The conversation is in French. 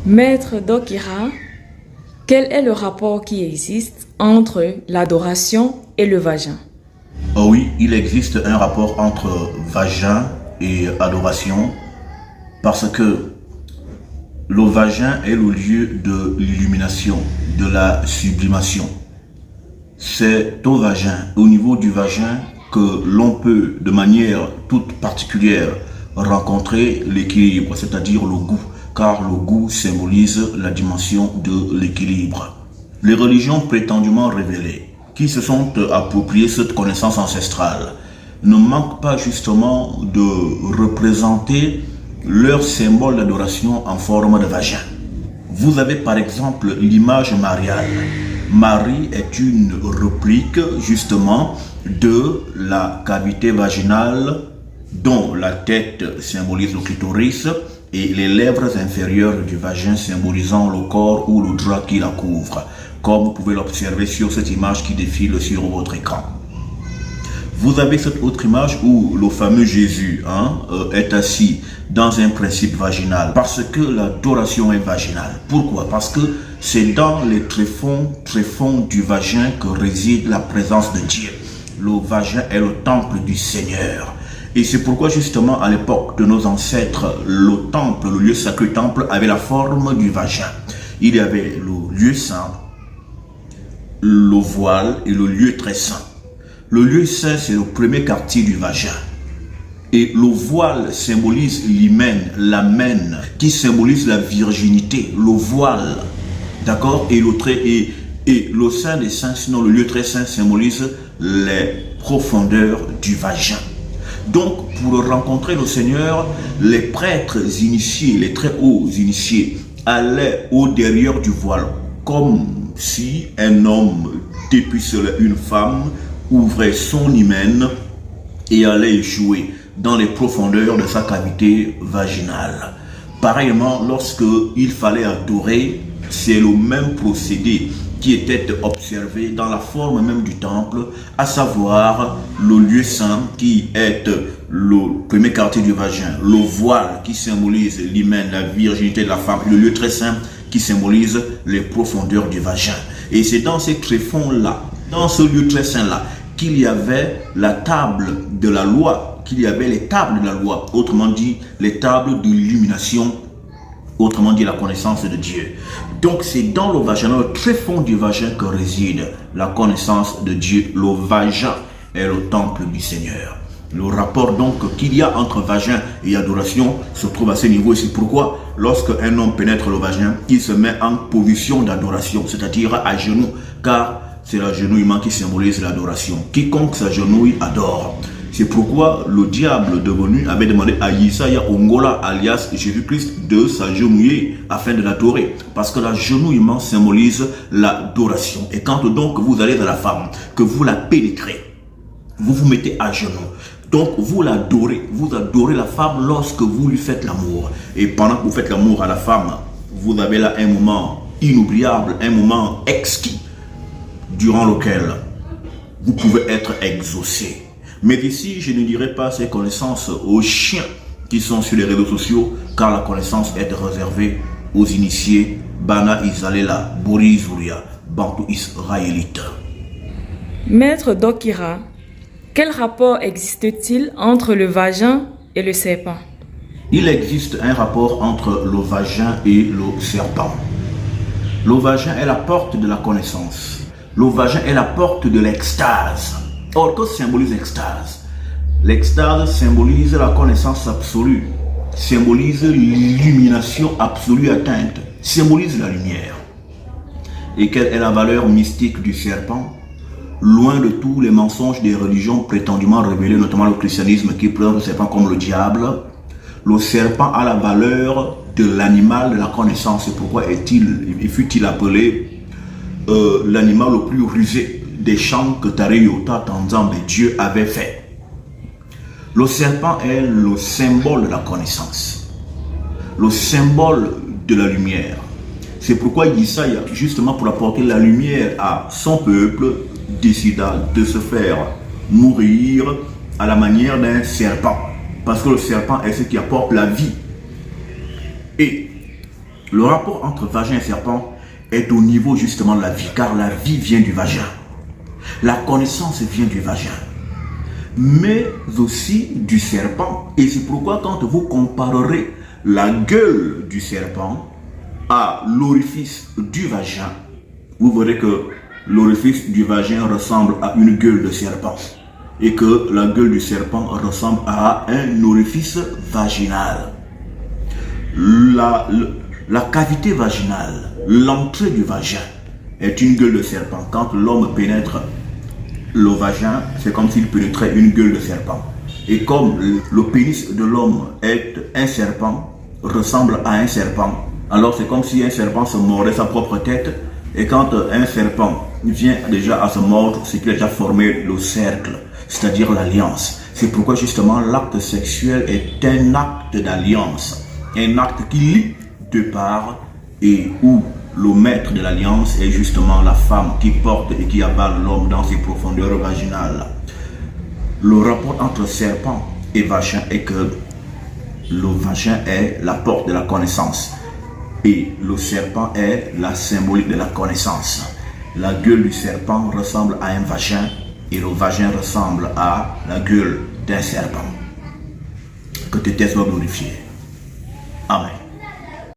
Maître Dokira, quel est le rapport qui existe entre l'adoration et le vagin? Oh oui, il existe un rapport entre vagin et adoration parce que le vagin est le lieu de l'illumination, de la sublimation. C'est au vagin, au niveau du vagin, que l'on peut de manière toute particulière rencontrer l'équilibre, c'est-à-dire le goût, car le goût symbolise la dimension de l'équilibre. Les religions prétendument révélées, qui se sont appropriées cette connaissance ancestrale, ne manquent pas justement de représenter leur symbole d'adoration en forme de vagin. Vous avez par exemple l'image mariale. Marie est une réplique justement de la cavité vaginale dont la tête symbolise le clitoris et les lèvres inférieures du vagin symbolisant le corps ou le drap qui la couvre, comme vous pouvez l'observer sur cette image qui défile sur votre écran. Vous avez cette autre image où le fameux Jésus est assis dans un principe vaginal parce que l'adoration est vaginale. Pourquoi? Parce que c'est dans les tréfonds du vagin que réside la présence de Dieu. Le vagin est le temple du Seigneur. Et c'est pourquoi justement à l'époque de nos ancêtres, le temple, le lieu sacré temple avait la forme du vagin. Il y avait le lieu saint, le voile et le lieu très saint. Le lieu saint, c'est le premier quartier du vagin. Et le voile symbolise l'hymen, l'amen, qui symbolise la virginité, le voile. D'accord? Et le saint des saints, sinon le lieu très saint, symbolise les profondeurs du vagin. Donc, pour rencontrer le Seigneur, les prêtres initiés, les très hauts initiés, allaient au derrière du voile, comme si un homme dépucelait une femme, ouvrait son hymen et allait jouer dans les profondeurs de sa cavité vaginale. Pareillement, lorsque il fallait adorer, c'est le même procédé qui était observé dans la forme même du temple, à savoir le lieu saint qui est le premier quartier du vagin, le voile qui symbolise l'hymen, la virginité de la femme, le lieu très saint qui symbolise les profondeurs du vagin. Et c'est dans ces tréfonds-là, dans ce lieu très saint-là, qu'il y avait la table de la loi, qu'il y avait les tables de la loi, autrement dit, les tables de l'illumination, autrement dit, la connaissance de Dieu. Donc, c'est dans le vagin, dans le tréfonds du vagin que réside la connaissance de Dieu. Le vagin est le temple du Seigneur. Le rapport donc qu'il y a entre vagin et adoration se trouve à ce niveau. Et c'est pourquoi, lorsque un homme pénètre le vagin, il se met en position d'adoration, c'est-à-dire à genoux, car c'est l'agenouillement qui symbolise l'adoration. Quiconque s'agenouille adore. C'est pourquoi le diable devenu avait demandé à Yesaya Ongola, alias Jésus-Christ, de s'agenouiller afin de l'adorer. Parce que l'agenouillement symbolise l'adoration. Et quand donc vous allez à la femme, que vous la pénétrez, vous vous mettez à genoux. Donc vous l'adorez, vous adorez la femme lorsque vous lui faites l'amour. Et pendant que vous faites l'amour à la femme, vous avez là un moment inoubliable, un moment exquis, durant lequel vous pouvez être exaucé. Mais ici, je ne dirai pas ces connaissances aux chiens qui sont sur les réseaux sociaux, car la connaissance est réservée aux initiés Bana Isalela, Boris Zuria, Bantu Israélite. Maître Dokira, quel rapport existe-t-il entre le vagin et le serpent? Il existe un rapport entre le vagin et le serpent. Le vagin est la porte de la connaissance. Le vagin est la porte de l'extase. Or, que symbolise l'extase? L'extase symbolise la connaissance absolue, symbolise l'illumination absolue atteinte, symbolise la lumière. Et quelle est la valeur mystique du serpent? Loin de tous les mensonges des religions prétendument révélées, notamment le christianisme qui présente le serpent comme le diable, le serpent a la valeur de l'animal de la connaissance. Et pourquoi fut-il appelé l'animal le plus rusé des chants que Tareyota Tanzambe Dieu avait fait? Le serpent est le symbole de la connaissance, le symbole de la lumière. C'est pourquoi Yesaya, justement pour apporter la lumière à son peuple, décida de se faire mourir à la manière d'un serpent. Parce que le serpent est ce qui apporte la vie. Et Le rapport entre vagin et serpent est au niveau justement de la vie, car la vie vient du vagin. La connaissance vient du vagin, mais aussi du serpent. Et c'est pourquoi quand vous comparerez la gueule du serpent à l'orifice du vagin, vous verrez que l'orifice du vagin ressemble à une gueule de serpent et que la gueule du serpent ressemble à un orifice vaginal. La cavité vaginale, l'entrée du vagin est une gueule de serpent. Quand l'homme pénètre le vagin, c'est comme s'il pénétrait une gueule de serpent. Et comme le pénis de l'homme est un serpent, ressemble à un serpent, alors c'est comme si un serpent se mordait sa propre tête. Et quand un serpent vient déjà à se mordre, c'est qu'il a déjà formé le cercle, c'est-à-dire l'alliance. C'est pourquoi justement l'acte sexuel est un acte d'alliance, un acte qui lie deux parts et où le maître de l'alliance est justement la femme qui porte et qui abat l'homme dans ses profondeurs vaginales. Le rapport entre serpent et vagin est que le vagin est la porte de la connaissance et le serpent est la symbolique de la connaissance. La gueule du serpent ressemble à un vagin et le vagin ressemble à la gueule d'un serpent. Que tes têtes soient glorifiées. Amen.